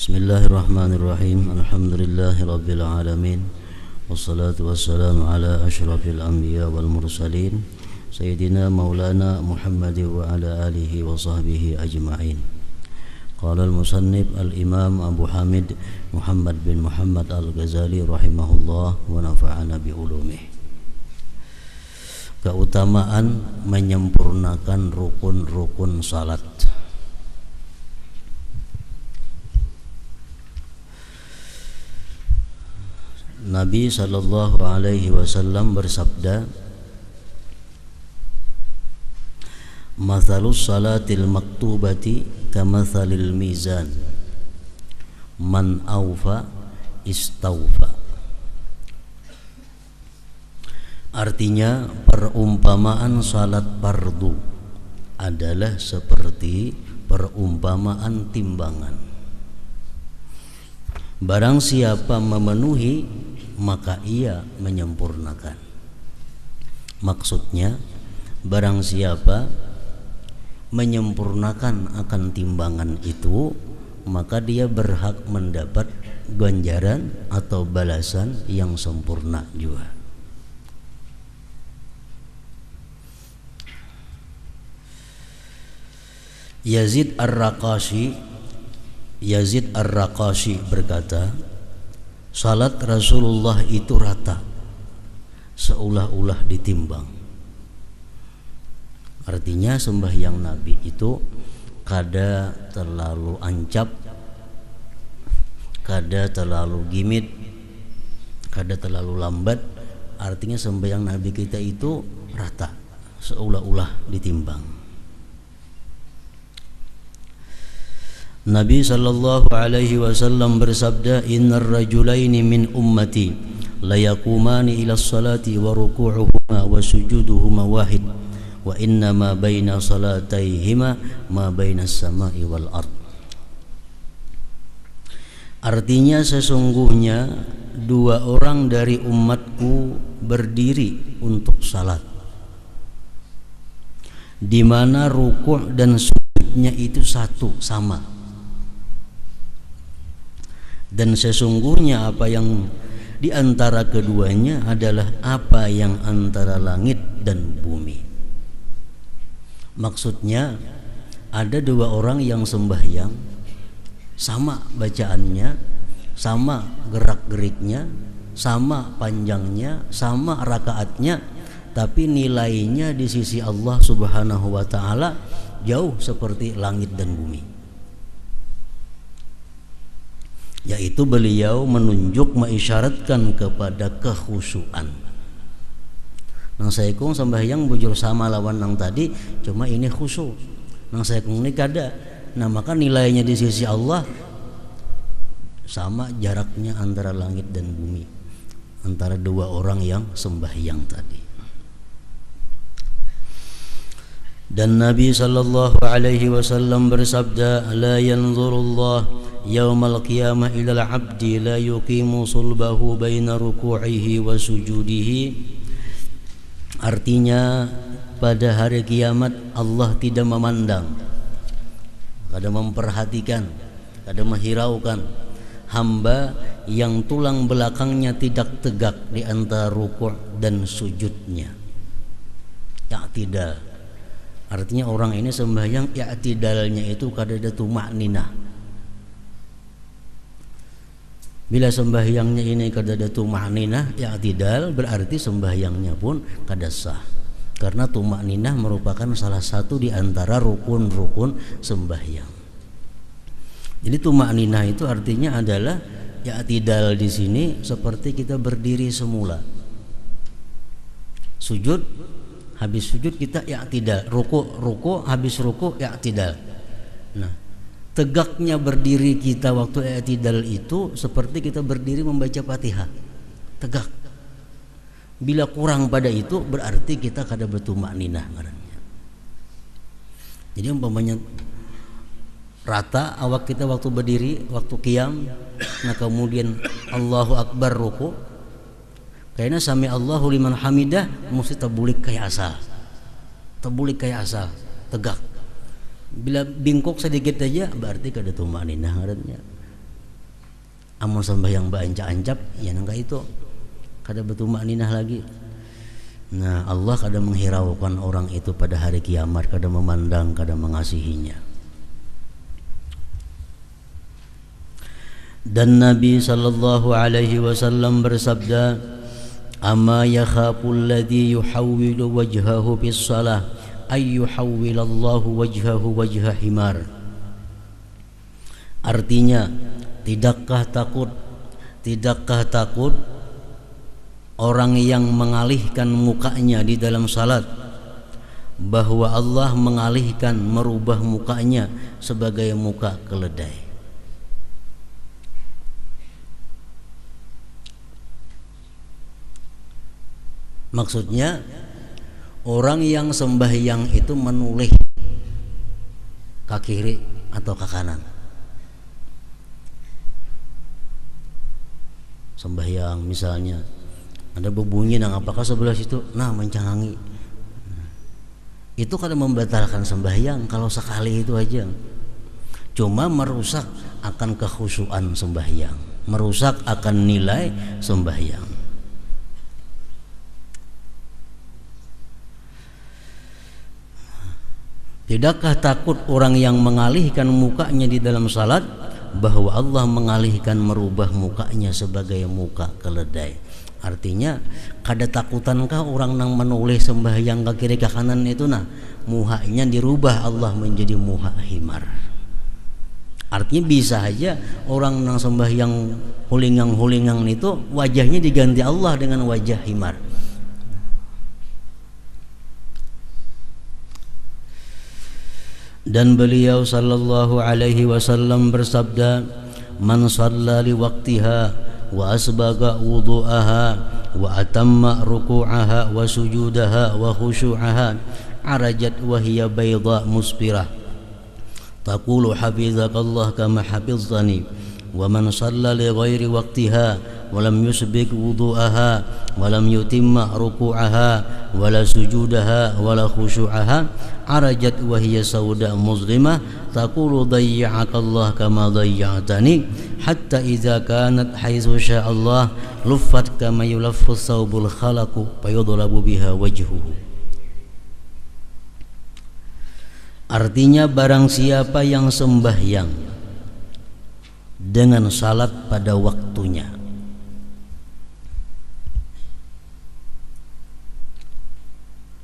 Bismillahirrahmanirrahim. Alhamdulillahirabbil alamin. Wassalatu wassalamu ala asyrafil anbiya wal mursalin sayyidina maulana Muhammad wa ala alihi wa sahbihi ajma'in. Qala al-musannif al-imam Abu Hamid Muhammad bin Muhammad al-Ghazali rahimahullah wa nafa'ana bi ulumih. Keutamaan menyempurnakan rukun-rukun salat. Nabi sallallahu alaihi wasallam bersabda, "Mathalus salatil maktubati kamathalil mizan, man awfa istawfa." Artinya, perumpamaan salat fardu adalah seperti perumpamaan timbangan. Barang siapa memenuhi, maka ia menyempurnakan. Maksudnya, barang siapa menyempurnakan akan timbangan itu, maka dia berhak mendapat ganjaran atau balasan yang sempurna juga. Yazid Ar-Raqashi berkata, salat Rasulullah itu rata, seolah-olah ditimbang. Artinya sembahyang Nabi itu kada terlalu ancap, kada terlalu gimit, kada terlalu lambat. Artinya sembahyang Nabi kita itu rata, seolah-olah ditimbang. Nabi sallallahu alaihi wasallam bersabda, "Innar rajulaini min ummati la yaqumani ila salati wa ruku'uhuma wa sujuduhuma wahid wa inna ma baina salataihima ma baina as-sama'i wal ard." Artinya, sesungguhnya dua orang dari umatku berdiri untuk salat, di mana ruku' dan sujudnya itu satu, sama. Dan sesungguhnya apa yang di antara keduanya adalah apa yang antara langit dan bumi. Maksudnya, ada dua orang yang sembahyang, sama bacaannya, sama gerak-geriknya, sama panjangnya, sama rakaatnya, tapi nilainya di sisi Allah Subhanahu wa taala jauh seperti langit dan bumi. Yaitu beliau menunjuk, mengisyaratkan kepada kekhusyuan. Nang saya kong sembahyang bujur sama lawan nang tadi, cuma ini khusyuk. Nang saya kong ini kada. Nah, maka nilainya di sisi Allah sama jaraknya antara langit dan bumi, antara dua orang yang sembahyang tadi. Dan Nabi sallallahu alaihi wasallam bersabda, "La yanzurullah yaumal qiyamah ilal abdi la yuqimu sulbahu baina ruku'ihi wa sujudihi." Artinya, pada hari kiamat Allah tidak memandang, kada memperhatikan, kada menghiraukan hamba yang tulang belakangnya tidak tegak di antara ruku' dan sujudnya. I'tidal. Artinya orang ini sembahyang i'tidalnya itu kada ada tumakninah. Bila sembahyangnya ini kada ada tumakninah, i'tidal, berarti sembahyangnya pun kada sah. Karena tumakninah merupakan salah satu di antara rukun-rukun sembahyang. Jadi tumakninah itu artinya adalah i'tidal di sini seperti kita berdiri semula. Sujud, habis sujud kita i'tidal, ruku habis ruku i'tidal. Nah, tegaknya berdiri kita waktu i'tidal itu seperti kita berdiri membaca Fatihah, tegak. Bila kurang pada itu berarti kita kada bertumakninah ngarannya. Jadi umpamanya rata awak kita waktu berdiri, waktu qiyam, nah kemudian Allahu Akbar ruku, kayaknya sami Allahu liman hamidah mesti terbulik kayak asal, tegak. Bila bingkok sedikit aja berarti kada tumakninah ngarannya. amun sembahyang baancap-ancap ya nangka itu kada bertumakninah lagi. Nah, Allah kada menghiraukan orang itu pada hari kiamat, kada memandang, kada mengasihinya. Dan Nabi sallallahu alaihi wasallam bersabda, "Amma yakhaful ladzi yuhawwilu wajhahu bis shalah ay yuhawwilallahu wajhahu wajha himar." Artinya, tidakkah takut orang yang mengalihkan mukanya di dalam salat bahwa Allah mengalihkan, merubah mukanya sebagai muka keledai. Maksudnya orang yang sembahyang itu menoleh ke kiri atau ke kanan. Sembahyang misalnya ada berbunyi nang apakah sebelah situ mencangangi. Itu kada membatalkan sembahyang kalau sekali itu aja. Cuma merusak akan kekhusyuan sembahyang, merusak akan nilai sembahyang. Tidakkah takut orang yang mengalihkan mukanya di dalam salat bahwa Allah mengalihkan, merubah mukanya sebagai muka keledai. Artinya kada takutankah orang nang menoleh sembahyang ke kiri ke kanan itu muhanya dirubah Allah menjadi muha himar. Artinya bisa aja orang nang sembahyang hulingang-hulingang itu wajahnya diganti Allah dengan wajah himar. Dan beliau sallallahu alaihi wasallam bersabda, "Man shalla li waqtiha wa asbaga wudu'aha wa atamma ruku'aha wa sujudaha wa khusyu'aha arajat wa hiya bayda musbirah taqulu hafizakallah kama hafizani wa man shalla li ghairi waqtiha wa lam yusbik wudu'aha wa lam yutimma ruku'aha wa la sujudaha wa la khusyu'aha arajat wa hiya sauda muslimah taqulu dayya'akallah kama dayya'tani hatta idza kanat haitsu sya'allah luffat kama yulaffu thawbul khalaqu fayudlabu biha wajhuhu." Artinya barang siapa yang sembahyang dengan salat pada waktunya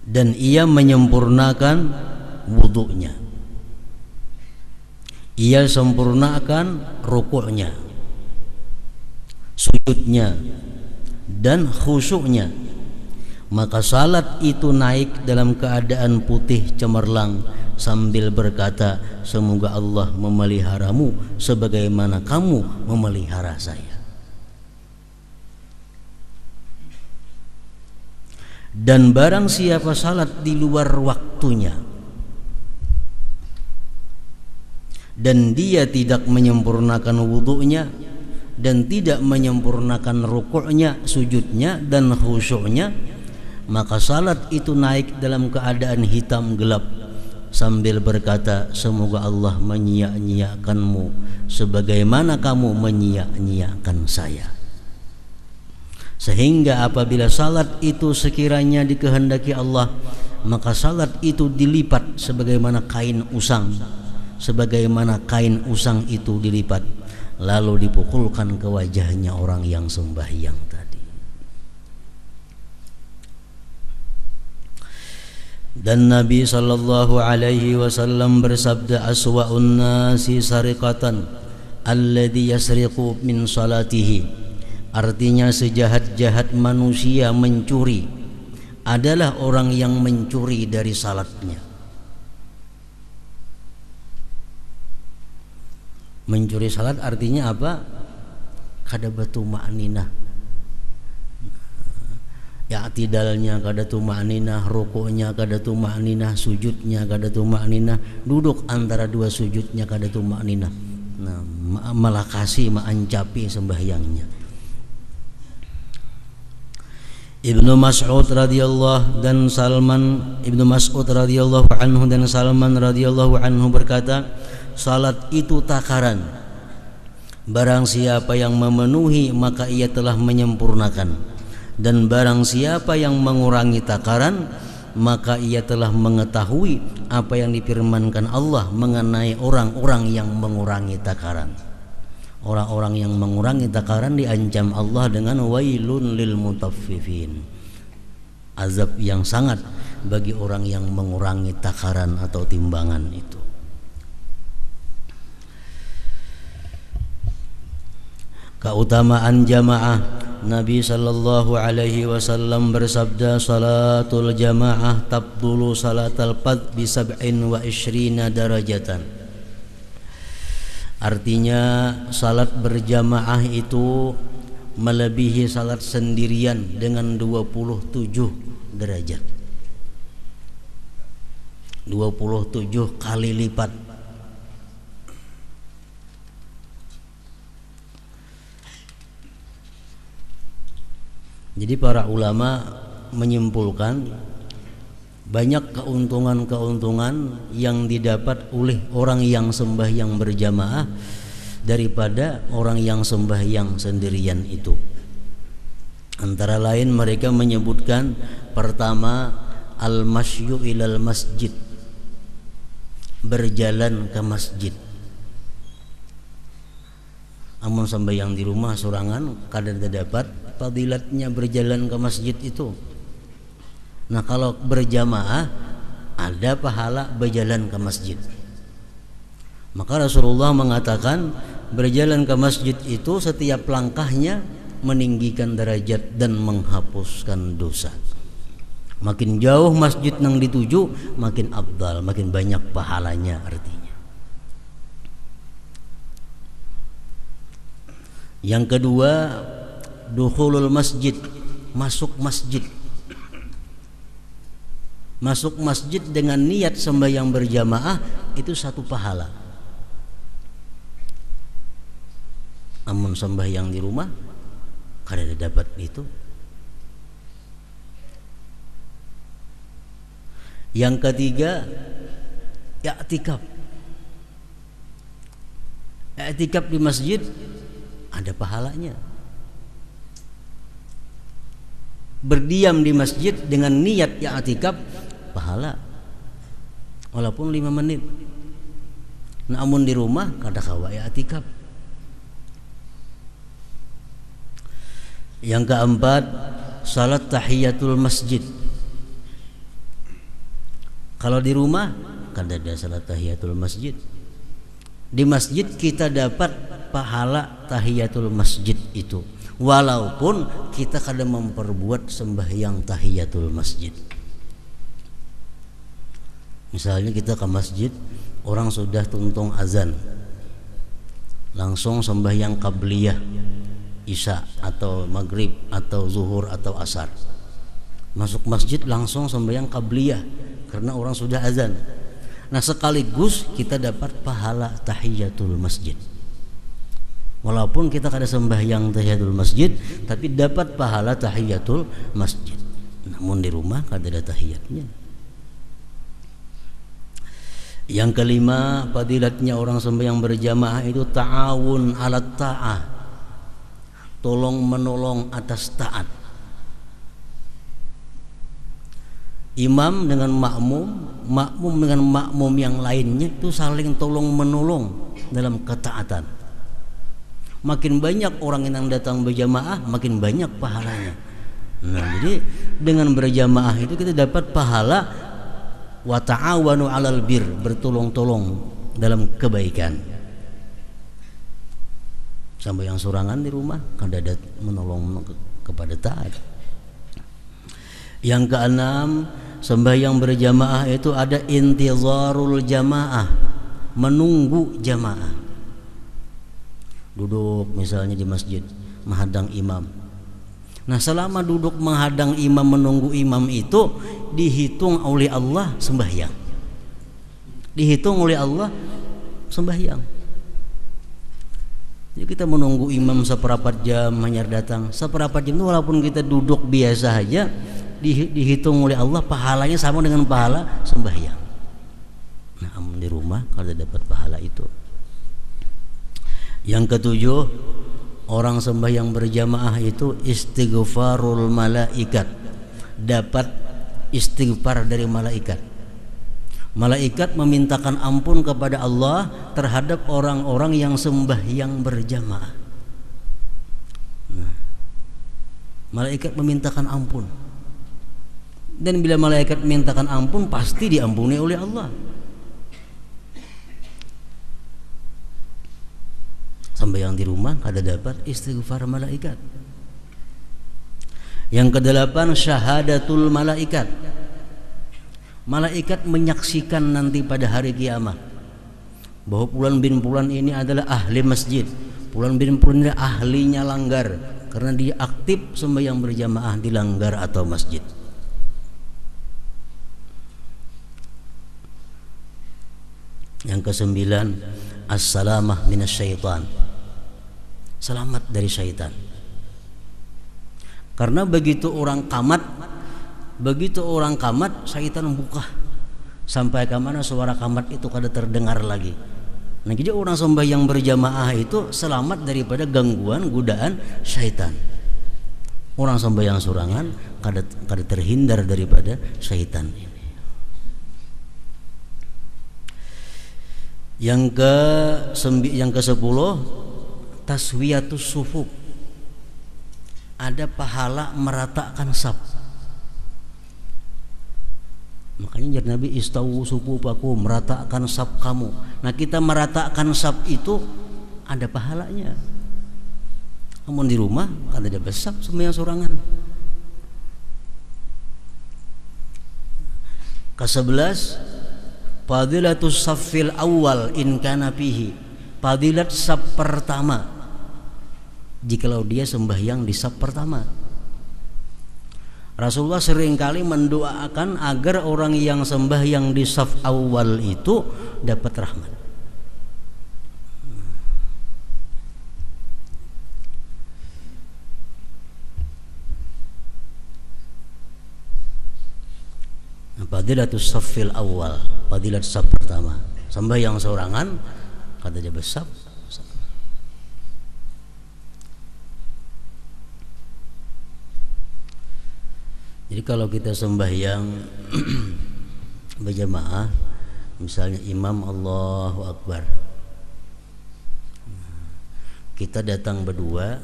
dan ia menyempurnakan wudunya, ia sempurnakan rukuknya, sujudnya dan khusyuknya, maka salat itu naik dalam keadaan putih cemerlang sambil berkata, "Semoga Allah memeliharamu sebagaimana kamu memelihara saya." Dan barang siapa salat di luar waktunya dan dia tidak menyempurnakan wudunya dan tidak menyempurnakan rukuknya, sujudnya dan khusyuknya, maka salat itu naik dalam keadaan hitam gelap sambil berkata, "Semoga Allah menyia-nyiakanmu sebagaimana kamu menyia-nyiakan saya." Sehingga apabila salat itu sekiranya dikehendaki Allah, maka salat itu dilipat sebagaimana kain usang, sebagaimana kain usang itu dilipat lalu dipukulkan ke wajahnya orang yang sembahyang tadi. Dan Nabi sallallahu alaihi wasallam bersabda, "Aswa'un nasi sariqatan alladhi yasriqu min salatihi." Artinya sejahat-jahat manusia mencuri adalah orang yang mencuri dari salatnya. Mencuri salat artinya apa? Kada batumakninah, i'tidalnya kada tumakninah, rukuknya kada tumakninah, sujudnya kada tumakninah, duduk antara dua sujudnya kada tumakninah. Malah kasih mencapi sembahyangnya. Ibnu Mas'ud radhiyallahu dan Salman Ibnu Mas'ud radhiyallahu anhu dan Salman radhiyallahu anhu berkata, salat itu takaran Barang siapa yang memenuhi maka ia telah menyempurnakan, dan barang siapa yang mengurangi takaran maka ia telah mengetahui apa yang difirmankan Allah mengenai orang-orang yang mengurangi takaran. Orang-orang yang mengurangi takaran diancam Allah dengan wailun lil mutaffifin, azab yang sangat bagi orang yang mengurangi takaran atau timbangan itu. Keutamaan jamaah, Nabi sallallahu alaihi wasallam bersabda, salatul jamaah tabdulu salatal fadh bi 27 darajatan. Artinya salat berjamaah itu melebihi salat sendirian dengan 27 derajat, 27 kali lipat. Jadi para ulama menyimpulkan banyak keuntungan-keuntungan yang didapat oleh orang yang sembahyang berjamaah daripada orang yang sembahyang sendirian itu. Antara lain mereka menyebutkan, pertama, al-masyu ilal masjid, berjalan ke masjid. Amun sembahyang di rumah sorangan kadang dapat fadilatnya berjalan ke masjid itu. Nah, kalau berjamaah ada pahala berjalan ke masjid. Maka Rasulullah mengatakan berjalan ke masjid itu setiap langkahnya meninggikan derajat dan menghapuskan dosa. Makin jauh masjid yang dituju makin afdal, makin banyak pahalanya artinya. Yang kedua, dukhulul masjid, masuk masjid. Masuk masjid dengan niat sembahyang berjamaah itu satu pahala. Amun sembahyang di rumah kada dapat itu. Yang ketiga, i'tikaf. I'tikaf di masjid ada pahalanya. Berdiam di masjid dengan niat i'tikaf pahala walaupun 5 menit. Namun di rumah kada kawa i'tikaf. Yang keempat, salat tahiyatul masjid. Kalau di rumah kada ada salat tahiyatul masjid. Di masjid kita dapat pahala tahiyatul masjid itu, walaupun kita kadang memperbuat sembahyang tahiyatul masjid. Misalnya kita ke masjid, orang sudah tuntung azan, langsung sembahyang qabliyah, isya atau maghrib atau zuhur atau asar. Masuk masjid langsung sembahyang qabliyah karena orang sudah azan. Nah, sekaligus kita dapat pahala tahiyatul masjid. Walaupun kita kada sembahyang tahiyatul masjid, tapi dapat pahala tahiyatul masjid. Namun di rumah kada ada tahiyatnya. Yang kelima, fadilatnya orang sembahyang berjamaah itu ta'awun 'alat ta'ah, tolong menolong atas taat. Imam dengan makmum, makmum dengan makmum yang lainnya itu saling tolong menolong dalam ketaatan. Makin banyak orang yang datang berjamaah, makin banyak pahalanya. Nah, jadi dengan berjamaah itu kita dapat pahala wa ta'awanu 'alal bir, bertolong-tolong dalam kebaikan. Sampai yang sorangan di rumah kada ada menolong kepada taat. Yang keenam, sembahyang berjamaah itu ada intizarul jamaah, menunggu jamaah. Duduk misalnya di masjid menghadang imam. Nah, selama duduk menghadang imam menunggu imam itu dihitung oleh Allah sembahyang. Dihitung oleh Allah sembahyang. Jadi kita menunggu imam seperempat jam hanya datang. Seperempat jam itu walaupun kita duduk biasa saja dihitung oleh Allah pahalanya sama dengan pahala sembahyang. Nah, di rumah kalau dapat pahala itu. Yang ketujuh, orang sembahyang berjamaah itu istighfarul malaikat, dapat istighfar dari malaikat. Malaikat memintakan ampun kepada Allah terhadap orang-orang yang sembahyang berjamaah. Nah, malaikat memintakan ampun. Dan bila malaikat memintakan ampun, pasti diampuni oleh Allah. Sembahyang di rumah kada dapat istighfar malaikat. Yang kedelapan, syahadatul malaikat. Malaikat menyaksikan nanti pada hari kiamat bahwa Fulan bin Fulan ini adalah ahli masjid, Fulan bin Fulan ini ahlinya langgar, karena dia aktif sembahyang berjamaah di langgar atau masjid. Yang kesembilan, as-salamah minasyaitan, selamat dari syaitan. Karena begitu orang kamat, syaitan membuka sampai ke mana suara kamat itu kada terdengar lagi. Nah, jadi orang sembahyang berjamaah itu selamat daripada gangguan godaan syaitan. Orang sembahyang sorangan kada terhindar daripada syaitan ini. Yang ke-10, taswiyatus sufuf, ada pahala meratakan saf. Makanya jadi Nabi, istawu sufufakum, meratakan saf kamu. Nah, kita meratakan saf itu ada pahalanya. Namun di rumah kan ada besar sembahyang sorangan. Ke-11, fadilatus saffil awal in kana fihi, fadilat saf pertama jikalau dia sembahyang di saf pertama. Rasulullah seringkali mendoakan agar orang yang sembahyang di saf awal itu dapat rahmat. Fadilatus saffil awal, fadilat saf pertama. Sembahyang sorangan kata dia besar. Jadi kalau kita sembahyang berjamaah, misalnya imam Allahu Akbar, kita datang berdua,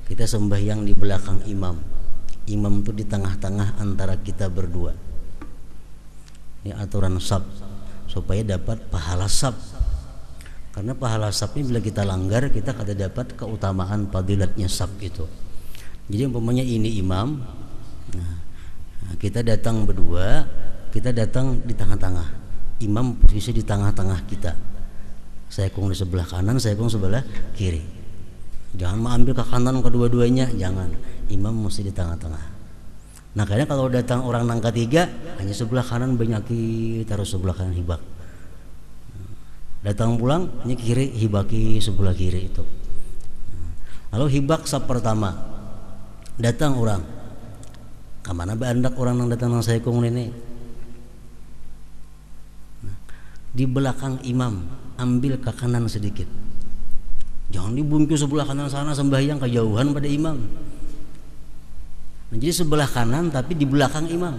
kita sembahyang di belakang imam. Imam itu di tengah-tengah antara kita berdua. Ini aturan saf supaya dapat pahala saf. Karena pahala saf ini bila kita langgar, kita kada dapat keutamaan fadilatnya saf itu. Jadi umpamanya ini imam, nah, kita datang berdua, kita datang di tengah-tengah. Imam posisi di tengah-tengah kita. Saya kong di sebelah kanan, saya kong sebelah kiri. Jangan mengambil ke kanan kedua-duanya, jangan. Imam mesti di tengah-tengah. Nah, kadang kalau datang orang nang ketiga, hanya sebelah kanan banyaki, taruh sebelah kanan hibak. Datang pulang, hanya kiri hibaki sebelah kiri itu. Lalu hibak saf pertama, datang orang, kemana bandak orang yang datang nang saya kong ini. Di belakang imam, ambil ke kanan sedikit. Jangan dibungkus sebelah kanan sana sembahyang kejauhan pada imam. Nah, jadi sebelah kanan tapi di belakang imam.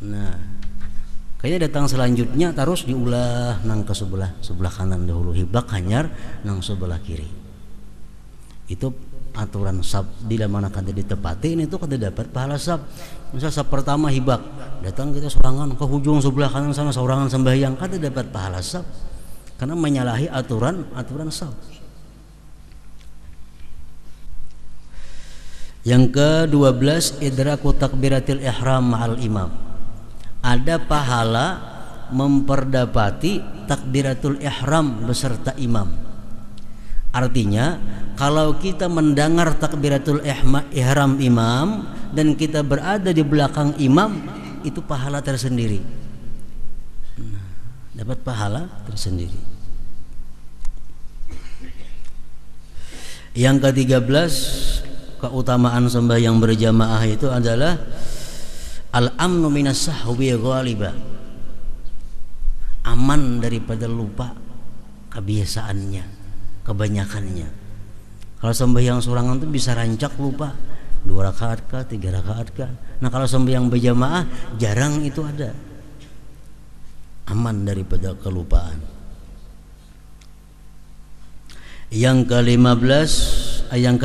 Nah, kayaknya datang selanjutnya terus diulah nang ke sebelah kanan dahulu, hibak hanyar nang sebelah kiri. Itu aturan saf. Bila mana kada ditepati ini tuh kada dapat pahala saf. Misal saf pertama hibak, datang kita sorangan ke hujung sebelah kanan sana sorangan sembahyang, kada dapat pahala saf karena menyalahi aturan saf. Yang ke-12, idraku takbiratil ihram ma'al imam. Ada pahala memperdapati takbiratul ihram beserta imam. Artinya, kalau kita mendengar takbiratul ihram imam dan kita berada di belakang imam, itu pahala tersendiri. Dapat pahala tersendiri. Yang ke-13, keutamaan sembahyang berjamaah itu adalah al-amnu minas sahwi ghaliba, aman daripada lupa kebiasaannya, kebanyakannya. Kalau sembahyang sorangan tuh bisa rancak lupa 2 rakaat kah, 3 rakaat kah. Nah kalau sembahyang berjamaah jarang itu ada, aman daripada kelupaan. Yang ke-15, yang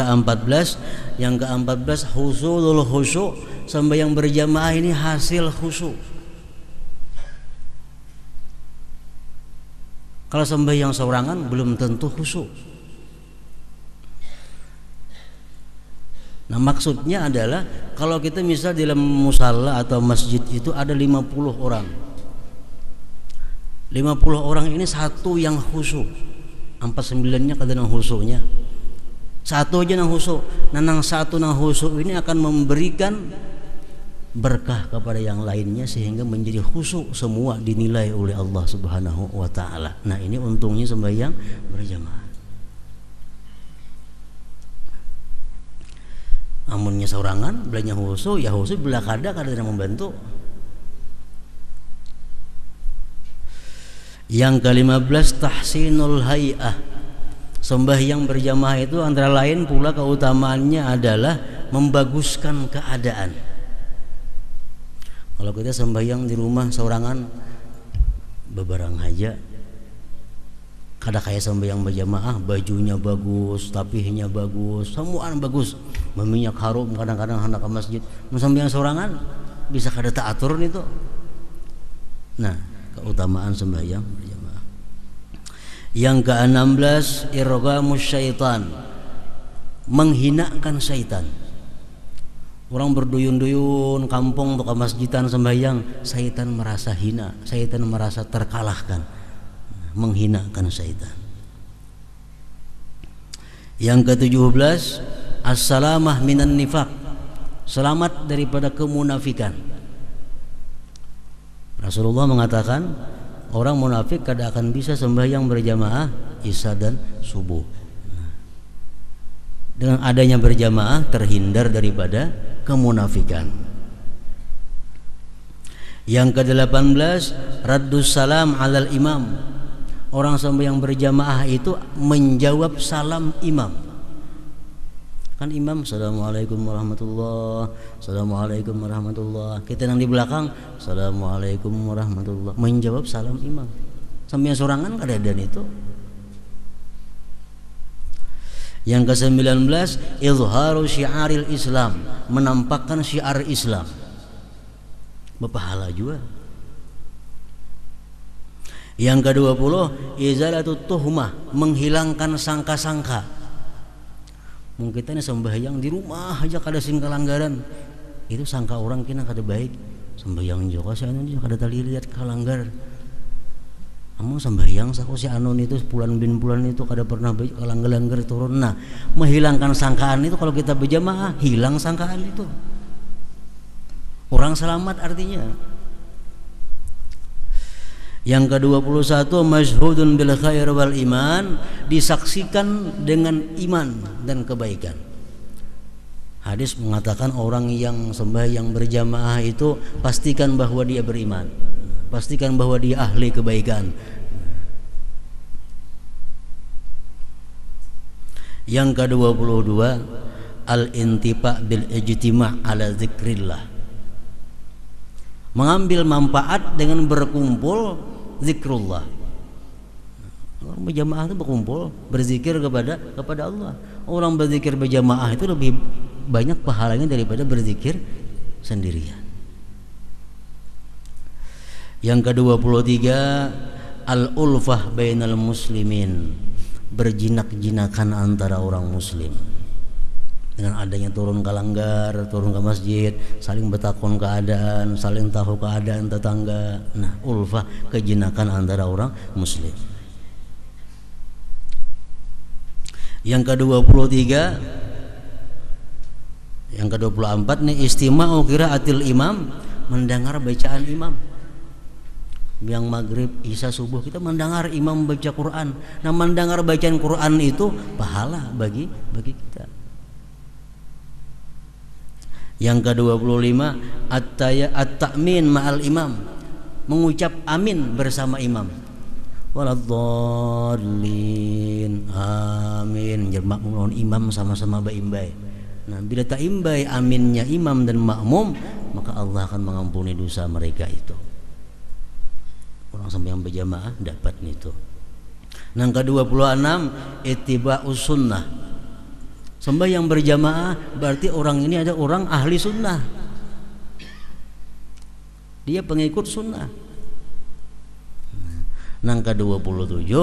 ke-14 husulul khusyuk. Sembahyang berjamaah ini hasil khusyuk. Kalau sembahyang sorangan belum tentu khusyuk. Nah maksudnya adalah kalau kita misal di dalam musalla atau masjid itu ada 50 orang. 50 orang ini satu yang khusyuk. 49-nya kadang khusyuknya. Satu aja nang khusyuk. Nah nang satu nang khusyuk ini akan memberikan berkah kepada yang lainnya sehingga menjadi khusyuk semua dinilai oleh Allah Subhanahu wa taala. Nah, ini untungnya sembahyang berjamaah. Amunnya sorangan belanja khusyuk, ya khusyuk belah kada membantu. Yang ke-15 tahsinul hay'ah. Sembahyang berjamaah itu antara lain pula keutamaannya adalah membaguskan keadaan. Kalau kita sembahyang di rumah sorangan bebarang aja, kada kayak sembahyang berjamaah, bajunya bagus, tapihnya bagus, semuaan bagus, meminyak harum kadang-kadang hendak ke masjid. Sembahyang sorangan bisa kada taatur itu. Nah, keutamaan sembahyang berjamaah. Yang ke-16 irghamus syaitan, menghinakan syaitan. Orang berduyun-duyun kampung untuk ke masjidan sembahyang, syaitan merasa hina, syaitan merasa terkalahkan, menghinakan syaitan. Yang ke-17 as-salamah minan nifaq, selamat daripada kemunafikan. Rasulullah mengatakan orang munafik kada akan bisa sembahyang berjamaah isya dan subuh. Dengan adanya berjamaah terhindar daripada kemunafikan. Yang ke-18 raddus salam alal imam. Orang sembahyang berjamaah itu menjawab salam imam. Kan imam assalamualaikum warahmatullah, assalamualaikum warahmatullah. Kita yang di belakang assalamualaikum warahmatullah, menjawab salam imam. Sembahyang sorangan kada ada itu. Yang ke-19 izharu syiaril Islam, menampakkan syiar Islam, berpahala juga. Yang ke-20 izalatut tuhmah, menghilangkan sangka-sangka. Mungkin kita ini sembahyang di rumah aja kada sing kelanggaran, itu sangka orang kena kada baik. Sembahyang juga saya ini kada tali lihat kelanggar. Kamu sembahyang saku si anon itu bulan bin bulan itu kada pernah kelanggar turun. Nah, menghilangkan sangkaan itu kalau kita berjamaah hilang sangkaan itu. Orang selamat artinya. Yang ke-21 masyhudun bil khair wal iman, disaksikan dengan iman dan kebaikan. Hadis mengatakan orang yang sembahyang berjamaah itu pastikan bahwa dia beriman, pastikan bahwa dia ahli kebaikan. Yang ke-22 al-intifa bil ijtima' ala zikrillah, mengambil manfaat dengan berkumpul zikrullah. Orang berjamaah itu berkumpul berzikir kepada Allah. Orang berzikir berjamaah itu lebih banyak pahalanya daripada berzikir sendirian. Yang ke-23 al-ulfah bainal muslimin, berjinak-jinakan antara orang muslim. Dengan adanya turun kalanggar, turun ke masjid, saling bertakon keadaan, saling tahu keadaan tetangga. Nah, ulfah, kejinakan antara orang muslim. Yang ke-23, yang ke-24 nih istima'u qiraatil imam, mendengar bacaan imam. Yang maghrib, isya, subuh kita mendengar imam baca Quran. Nah, mendengar bacaan Quran itu pahala bagi kita. Yang ke-25 at-ta'min ma'al imam, mengucap amin bersama imam. Waladhdallin, amin. Jadi makmum lawan imam sama-sama baimbai. Nah, bila tak imbai aminnya imam dan makmum, maka Allah akan mengampuni dosa mereka itu. Orang sembahyang berjamaah dapat itu. Yang ke-26 ittiba'us sunnah. Sembahyang berjamaah berarti orang ini ada orang ahli sunnah. Dia pengikut sunnah. Yang ke-27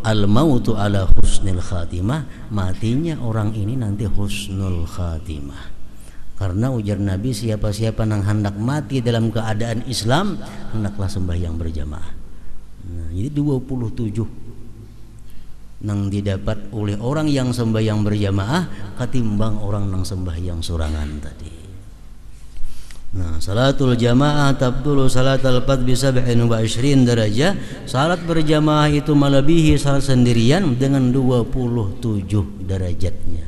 al-mautu ala husnil khatimah, matinya orang ini nanti husnul khatimah. Karena ujar Nabi, siapa-siapa yang hendak mati dalam keadaan Islam hendaklah sembahyang berjamaah. Nah, jadi 27 yang didapat oleh orang yang sembahyang berjamaah ketimbang orang yang sembahyang sorangan tadi. Nah, salatul jamaah tabdulu salatul fard bi 27 derajah. Salat berjamaah itu melebihi salat sendirian dengan 27 derajatnya.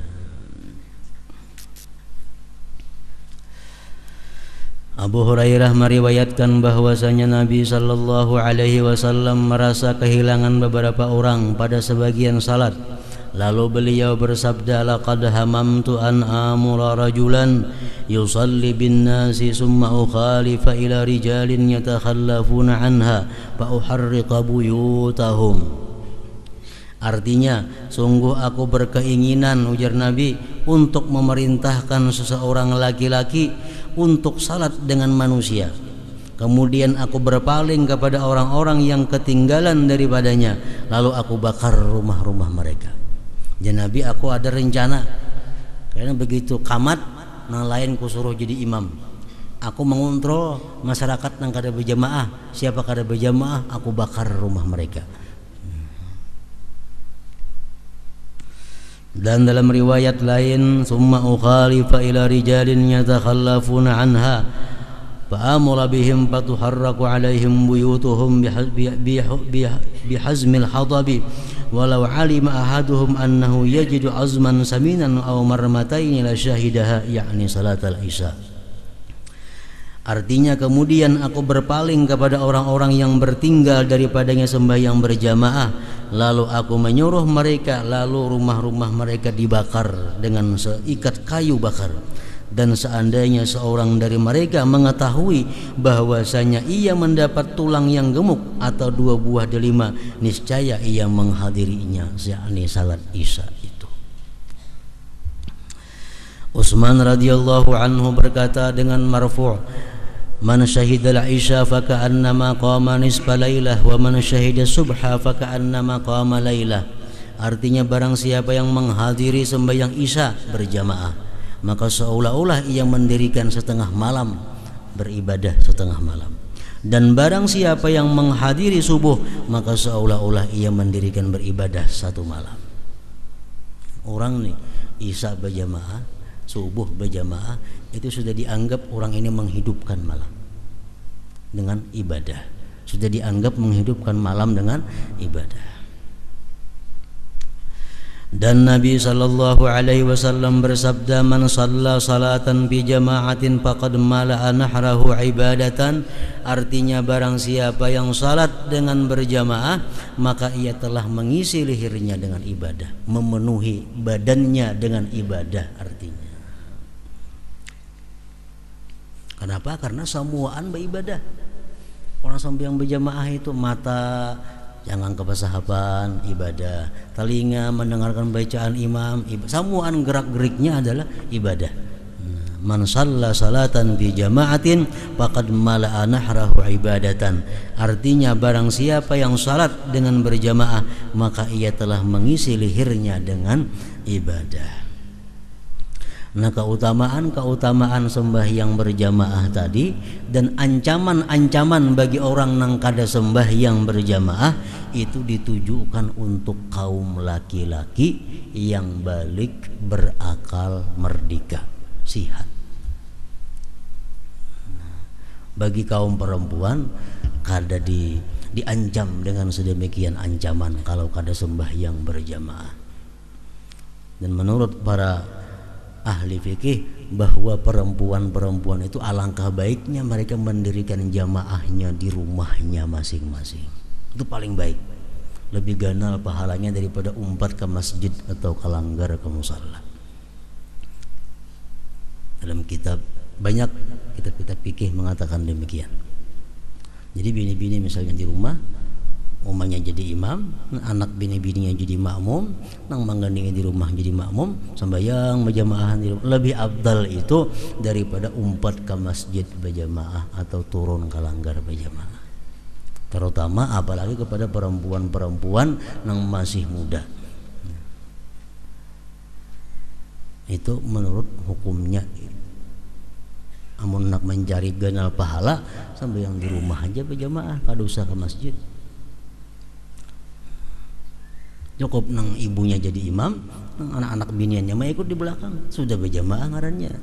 Abu Hurairah meriwayatkan bahwasanya Nabi sallallahu alaihi wasallam merasa kehilangan beberapa orang pada sebagian salat. Lalu beliau bersabda, laqad hamamtu an amura rajulan yusalli bin nasi summa ukhalifa ila rijalin yatakhallafuna anha fa uharriqa buyutahum. Artinya, sungguh aku berkeinginan, ujar Nabi, untuk memerintahkan seseorang laki-laki untuk salat dengan manusia. Kemudian aku berpaling kepada orang-orang yang ketinggalan daripadanya, lalu aku bakar rumah-rumah mereka. Ya Nabi, aku ada rencana, karena begitu kamat yang lain ku suruh jadi imam. Aku mengontrol masyarakat yang kada berjamaah. Siapa kada berjamaah, aku bakar rumah mereka. Dan dalam riwayat lain, summa ukhalifa ila rijalin yatakhallafuna anha fa amara bihim fatuharraku alaihim buyutuhum bihazmil hadabi walau alima ahaduhum annahu yajidu azman saminan aw marmataini la syahidaha, yakni salatul isya. Artinya, kemudian aku berpaling kepada orang-orang yang bertinggal daripadanya sembahyang berjamaah, lalu aku menyuruh mereka, lalu rumah-rumah mereka dibakar dengan seikat kayu bakar. Dan seandainya seorang dari mereka mengetahui bahwasanya ia mendapat tulang yang gemuk atau 2 buah delima, niscaya ia menghadirinya, yakni salat isya itu. Utsman radhiyallahu anhu berkata dengan marfu', man syahidal isya faka'annama qama nisfa lailah wa man syahida subha faka'annama qama lailah. Artinya, barang siapa yang menghadiri sembahyang isya berjamaah, maka seolah-olah ia mendirikan setengah malam, beribadah setengah malam. Dan barang siapa yang menghadiri subuh, maka seolah-olah ia mendirikan beribadah 1 malam. Orang nih isya berjamaah, subuh berjamaah, itu sudah dianggap orang ini menghidupkan malam dengan ibadah. Sudah dianggap menghidupkan malam dengan ibadah. Dan Nabi sallallahu alaihi wasallam bersabda, man shalla salatan fi jama'atin faqad mala'a nahrahu ibadatan. Artinya, barang siapa yang salat dengan berjamaah, maka ia telah mengisi lehernya dengan ibadah, memenuhi badannya dengan ibadah. Artinya, kenapa? Karena semuaan beribadah. Orang sembahyang berjamaah itu mata jangan kepasahapan, ibadah. Telinga mendengarkan bacaan imam, semuaan gerak-geriknya adalah ibadah. Man shalla salatan fi jama'atin faqad mala'a nahrahu ibadatan. Artinya, barang siapa yang salat dengan berjamaah, maka ia telah mengisi lehernya dengan ibadah. Nah, keutamaan sembahyang berjamaah tadi dan ancaman-ancaman bagi orang yang kada sembahyang berjamaah itu ditujukan untuk kaum laki-laki yang balik, berakal, merdeka, sihat. Bagi kaum perempuan kada diancam dengan sedemikian ancaman kalau kada sembahyang berjamaah. Dan menurut para ahli fikih bahwa perempuan-perempuan itu alangkah baiknya mereka mendirikan jamaahnya di rumahnya masing-masing. Itu paling baik, lebih ganal pahalanya daripada umpat ke masjid atau kelanggar ke musalla. Dalam kitab banyak kitab-kitab fikih mengatakan demikian. Jadi bini-bini misalnya di rumah, umumnya jadi imam, anak bini-bininya jadi makmum, nang manggandingnya di rumah jadi makmum, sembahyang berjamaah di rumah. Lebih afdal itu daripada umpat ke masjid berjamaah atau turun ke langgar berjamaah. Terutama apalagi kepada perempuan-perempuan yang masih muda. Itu menurut hukumnya. Amun nak mencari ganal pahala sembahyang di rumah aja berjamaah, kada usah ke masjid. Cukup nang ibunya jadi imam, nang anak-anak biniannya mah ikut di belakang, sudah berjamaah ngarannya.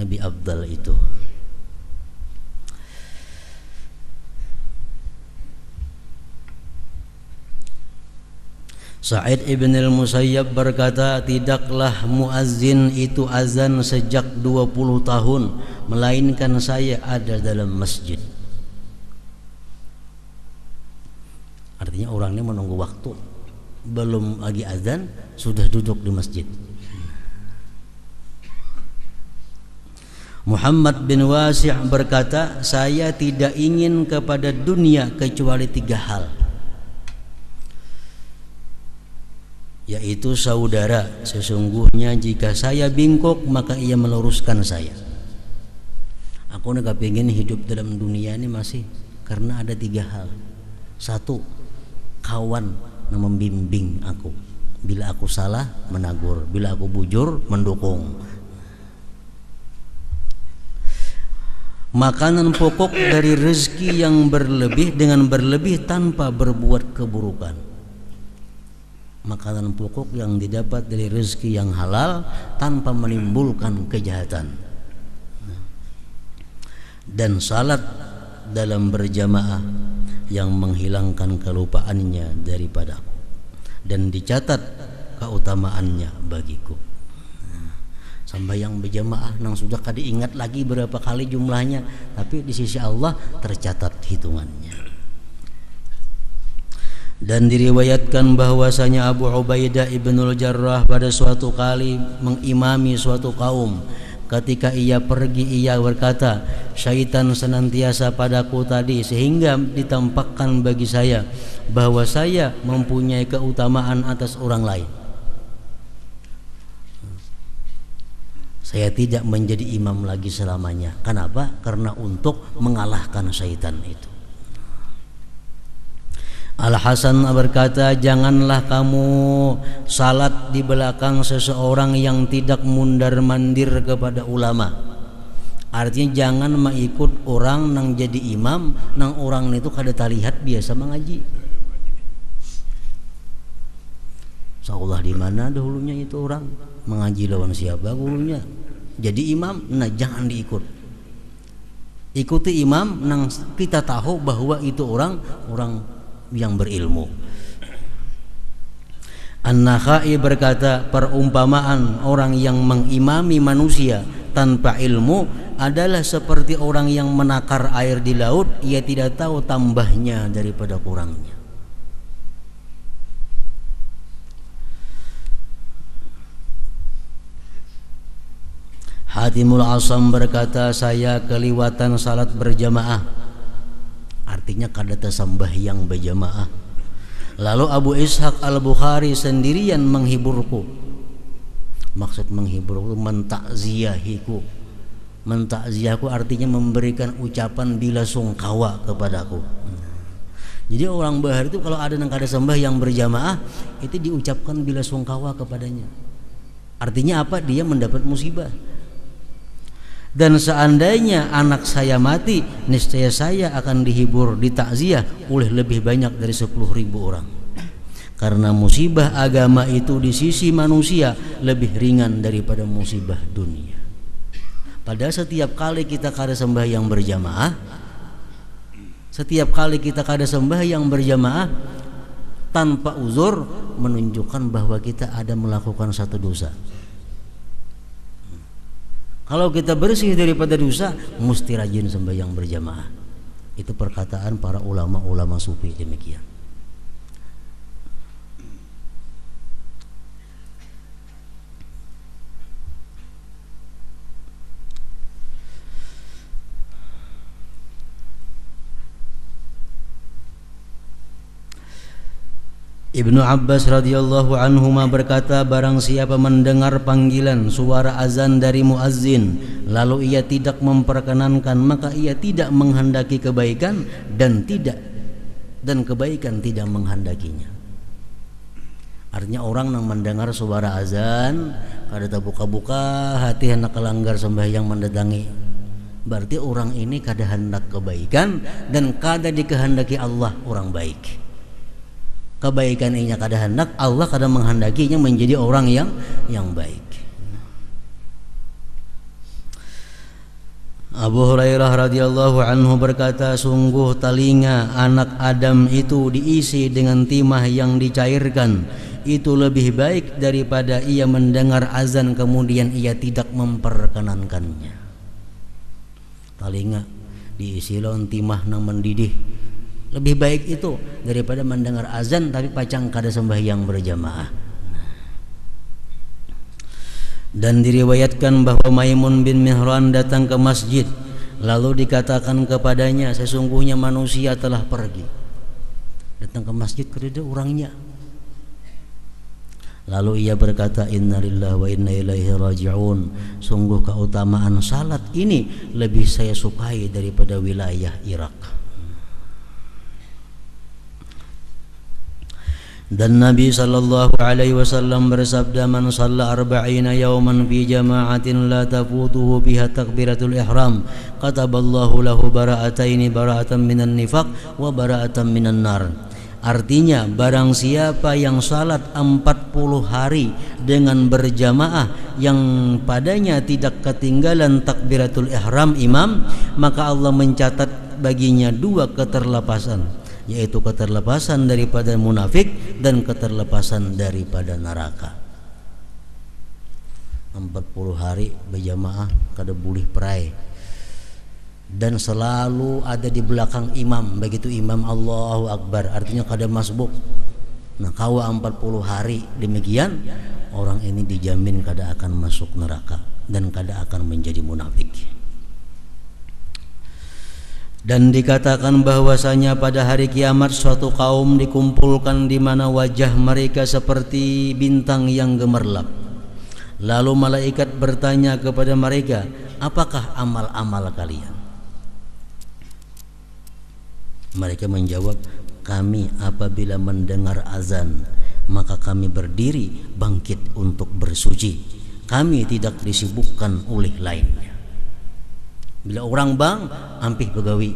Lebih afdal itu. Sa'id ibn al-Musayyab berkata, tidaklah muazzin itu azan sejak 20 tahun melainkan saya ada dalam masjid. Artinya orangnya menunggu waktu, belum lagi azan sudah duduk di masjid. Muhammad bin Wasi' berkata, saya tidak ingin kepada dunia kecuali 3 hal, yaitu saudara. Sesungguhnya jika saya bingkok maka ia meluruskan saya. Aku nak pengen hidup dalam dunia ini masih karena ada 3 hal. 1, kawan yang membimbing aku. Bila aku salah menegur, bila aku bujur mendukung. Makanan pokok dari rezeki yang berlebih dengan berlebih tanpa berbuat keburukan. Makanan pokok yang didapat dari rezeki yang halal tanpa menimbulkan kejahatan. Dan salat dalam berjamaah yang menghilangkan kelupaannya daripadaku dan dicatat keutamaannya bagiku. Sampai yang berjamaah nang sudah kada ingat lagi berapa kali jumlahnya, tapi di sisi Allah tercatat hitungannya. Dan diriwayatkan bahwasanya Abu Ubaidah ibnul Jarrah pada suatu kali mengimami suatu kaum. Ketika ia pergi, ia berkata, syaitan senantiasa padaku tadi sehingga ditampakkan bagi saya bahwa saya mempunyai keutamaan atas orang lain. Saya tidak menjadi imam lagi selamanya. Kenapa? Karena untuk mengalahkan syaitan itu. Al-Hasan berkata, janganlah kamu salat di belakang seseorang yang tidak mundar-mandir kepada ulama. Artinya jangan mengikut orang nang jadi imam, nang orang itu kada terlihat biasa mengaji. Seolah di mana dahulunya itu orang mengaji lawan siapa gurunya. Jadi imam, nah jangan diikut. Ikuti imam nang kita tahu bahwa itu orang yang berilmu. An-Nakhai berkata, perumpamaan orang yang mengimami manusia tanpa ilmu adalah seperti orang yang menakar air di laut, ia tidak tahu tambahnya daripada kurangnya. Hatimul Asam berkata, saya keliwatan salat berjamaah, artinya kada tersembahyang berjamaah. Lalu Abu Ishaq Al-Bukhari sendirian menghiburku. Maksud menghiburku mentakziahiku. Mentakziahku artinya memberikan ucapan bila sungkawa kepadaku. Jadi orang bahar itu kalau ada yang kada sembahyang berjamaah itu diucapkan bila sungkawa kepadanya. Artinya apa? Dia mendapat musibah. Dan seandainya anak saya mati, niscaya saya akan dihibur, ditakziah oleh lebih banyak dari 10.000 orang. Karena musibah agama itu di sisi manusia lebih ringan daripada musibah dunia. Pada setiap kali kita kada sembahyang berjamaah, setiap kali kita kada sembahyang berjamaah tanpa uzur, menunjukkan bahwa kita ada melakukan satu dosa. Kalau kita bersih daripada dosa, mesti rajin sembahyang berjamaah. Itu perkataan para ulama-ulama sufi demikian. Ibnu Abbas radhiyallahu anhuma berkata, barang siapa mendengar panggilan suara azan dari muazzin lalu ia tidak memperkenankan, maka ia tidak menghendaki kebaikan dan kebaikan tidak menghendakinya. Artinya orang yang mendengar suara azan kada buka-buka hati hendak kelanggar sembahyang mendatangi, berarti orang ini kada hendak kebaikan dan kada dikehendaki Allah orang baik. Kebaikan ini kada hendak, Allah kada menghendakinya menjadi orang yang baik. Abu Hurairah radhiyallahu anhu berkata, sungguh telinga anak Adam itu diisi dengan timah yang dicairkan, itu lebih baik daripada ia mendengar azan kemudian ia tidak memperkenankannya. Telinga diisi lawan timah nang mendidih, lebih baik itu daripada mendengar azan tapi pacang kada sembahyang berjamaah. Dan diriwayatkan bahwa Maimun bin Mihran datang ke masjid, lalu dikatakan kepadanya, sesungguhnya manusia telah pergi. Datang ke masjid kerja orangnya. Lalu ia berkata, innalillahi wa inna ilaihi raji'un. Sungguh keutamaan salat ini lebih saya sukai daripada wilayah Irak. Dan Nabi sallallahu alaihi wasallam bersabda, man shalla arba'ina yawman fi jama'atin la tafutuhu biha takbiratul ihram kataballahu lahu bara'ataini, bara'atan minan nifaq wa bara'atan minan nar. Artinya barang siapa yang salat 40 hari dengan berjamaah yang padanya tidak ketinggalan takbiratul ihram imam, maka Allah mencatat baginya 2 keterlepasan, yaitu keterlepasan daripada munafik dan keterlepasan daripada neraka. 40 hari berjamaah kada boleh perai, dan selalu ada di belakang imam. Begitu imam Allahu Akbar, artinya kada masbuk. Nah, kawa 40 hari demikian, orang ini dijamin kada akan masuk neraka dan kada akan menjadi munafik. Dan dikatakan bahwasanya pada hari kiamat suatu kaum dikumpulkan di mana wajah mereka seperti bintang yang gemerlap. Lalu malaikat bertanya kepada mereka, apakah amal-amal kalian? Mereka menjawab, kami apabila mendengar azan maka kami berdiri bangkit untuk bersuci. Kami tidak disibukkan oleh lainnya. Bila orang bang ampih begawi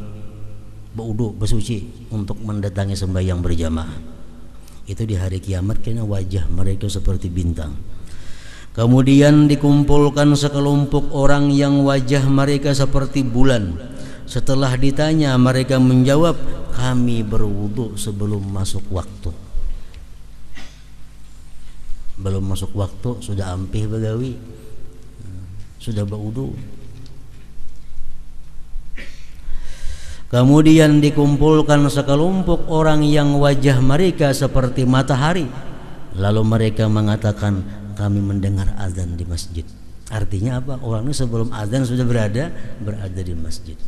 baudu bersuci untuk mendatangi sembahyang berjamaah. Itu di hari kiamat karena wajah mereka seperti bintang. Kemudian dikumpulkan sekelompok orang yang wajah mereka seperti bulan. Setelah ditanya mereka menjawab, kami berwudu sebelum masuk waktu. Belum masuk waktu sudah ampih begawi, sudah berwudu. Kemudian dikumpulkan sekelompok orang yang wajah mereka seperti matahari. Lalu mereka mengatakan, kami mendengar azan di masjid. Artinya apa? Orang ini sebelum azan sudah berada di masjid.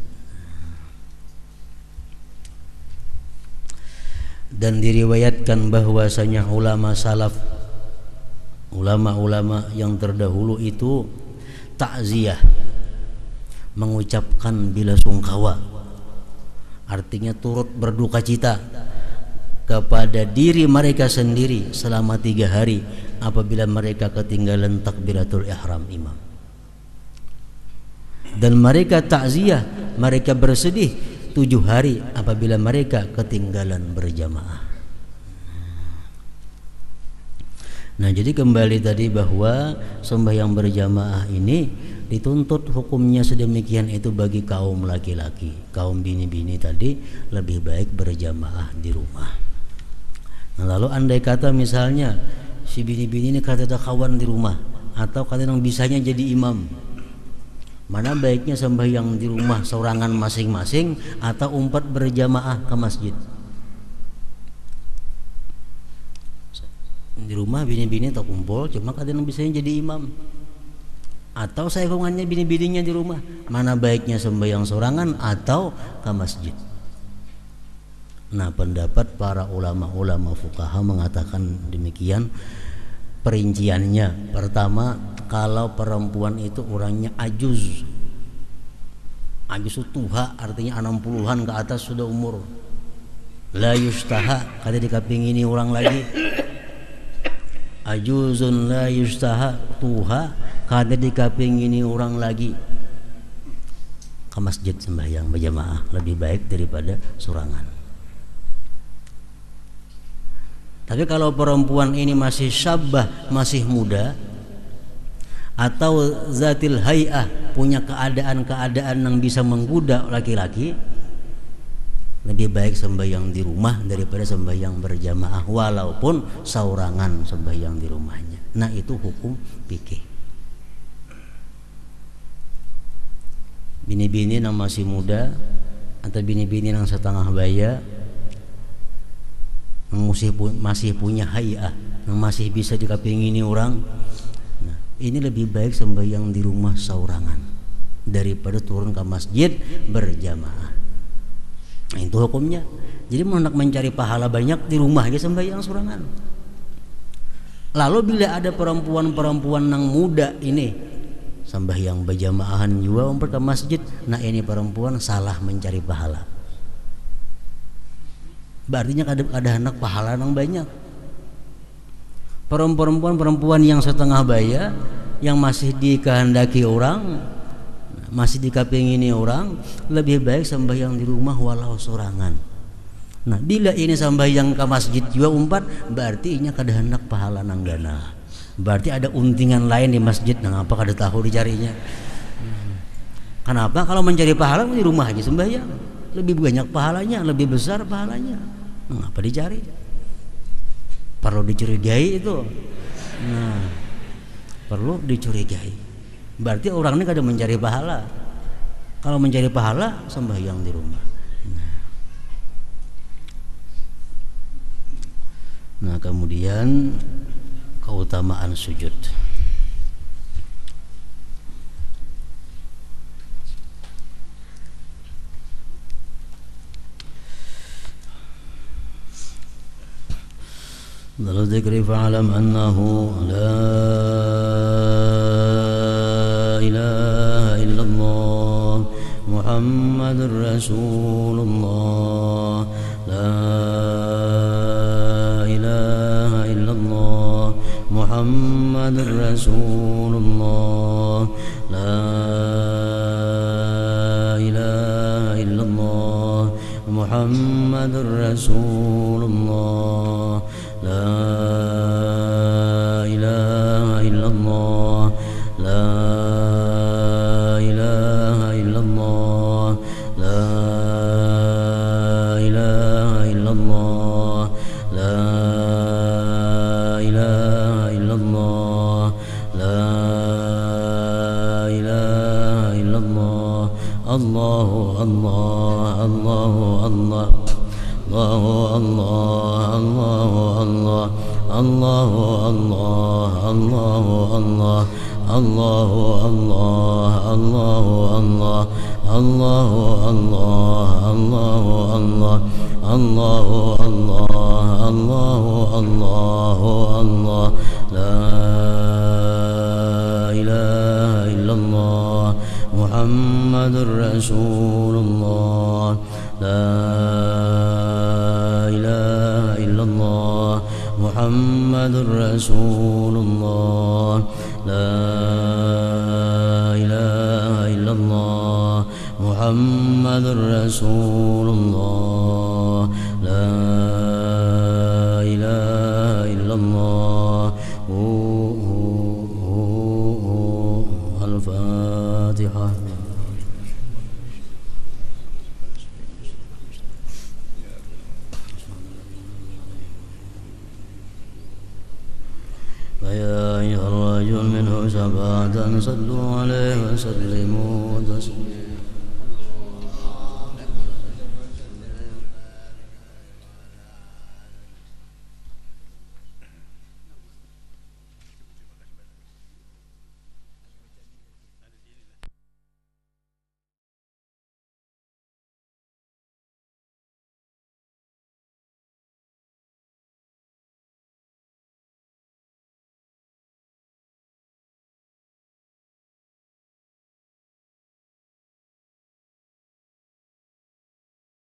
Dan diriwayatkan bahwasanya ulama salaf, ulama-ulama yang terdahulu itu takziah, mengucapkan bela sungkawa, artinya turut berduka cita kepada diri mereka sendiri selama 3 hari apabila mereka ketinggalan takbiratul ihram imam. Dan mereka takziah, mereka bersedih 7 hari apabila mereka ketinggalan berjamaah. Nah, jadi kembali tadi bahwa sembahyang berjamaah ini dituntut hukumnya sedemikian itu bagi kaum laki-laki. Kaum bini-bini tadi lebih baik berjamaah di rumah. Nah, lalu andai kata misalnya si bini-bini ini kada ada kawan di rumah atau kadang bisanya jadi imam, Mana baiknya sembahyang di rumah sorangan masing-masing atau umpat berjamaah ke masjid? Di rumah bini-bini tak kumpul, cuma kadang bisa jadi imam. Atau saya hitungannya bini-bininya di rumah. Mana baiknya sembahyang sorangan atau ke masjid? Nah, pendapat para ulama-ulama fuqaha mengatakan demikian perinciannya. Pertama, kalau perempuan itu orangnya ajuz itu tuha, artinya 60-an ke atas sudah umur, la yustaha, kada dikapingini orang lagi. Ajuzun la yustaha, tuha kada dikapingini orang lagi. Ke masjid sembahyang berjamaah lebih baik daripada sorangan. Tapi kalau perempuan ini masih syabah, masih muda, atau zatil hay'ah, punya keadaan-keadaan yang bisa menggoda laki-laki, lebih baik sembahyang di rumah daripada sembahyang berjamaah, walaupun saurangan sembahyang di rumahnya. Nah, itu hukum fikih. Bini-bini yang masih muda atau bini-bini yang setengah baya, masih punya hay'ah, yang masih bisa dikapingini orang, nah, ini lebih baik sembahyang di rumah saurangan daripada turun ke masjid berjamaah. Nah, itu hukumnya. Jadi mau nak mencari pahala banyak, di rumah aja sembahyang saurangan. Lalu bila ada perempuan-perempuan yang muda ini sembahyang berjamaahan juga umpat ke masjid, nah ini perempuan salah mencari pahala. Berarti ada anak pahala yang banyak. Perempuan yang setengah baya, yang masih dikehendaki orang, masih dikapingini orang, lebih baik sembahyang di rumah walau sorangan. Nah, bila ini sembahyang ke masjid juga umpat, berarti ini kada hendak pahala nang gana. Berarti ada untingan lain di masjid, nang apa kada tahu dicarinya. Kenapa? Kalau mencari pahala di rumah aja sembahyang, lebih banyak pahalanya, lebih besar pahalanya. Apa dicari? Perlu dicurigai itu. Nah, perlu dicurigai. Berarti orang ini kada mencari pahala. Kalau mencari pahala, sembahyang di rumah. Nah, kemudian keutamaan sujud. Dalam zikri fa'alam annahu la ilaha illallah Muhammadur Rasulullah, la ilaha illallah Muhammadur Rasulullah, la ilaha illallah Muhammadur Rasulullah, la ilaha illallah, la ilaha illallah, la ilaha illallah, la ilaha illallah, la ilaha illallah. Allahu Allah, Allahu Allah, Allahu Allah, Allahu Allah, Allahu Allah, Allahu Allah, Allahu Allah, Allahu Allah, Allahu Allah, Allahu Allah, Allahu Allah, la ilaha illallah Muhammadur Rasulullah, la ilaha illallah Muhammadur Rasulullah, la ilaha illallah Muhammadur Rasulullah, la ilaha illallah. Al-Fatihah. فيا أيها الرجل منه شفاعة صلوا عليه وسلموا تسليما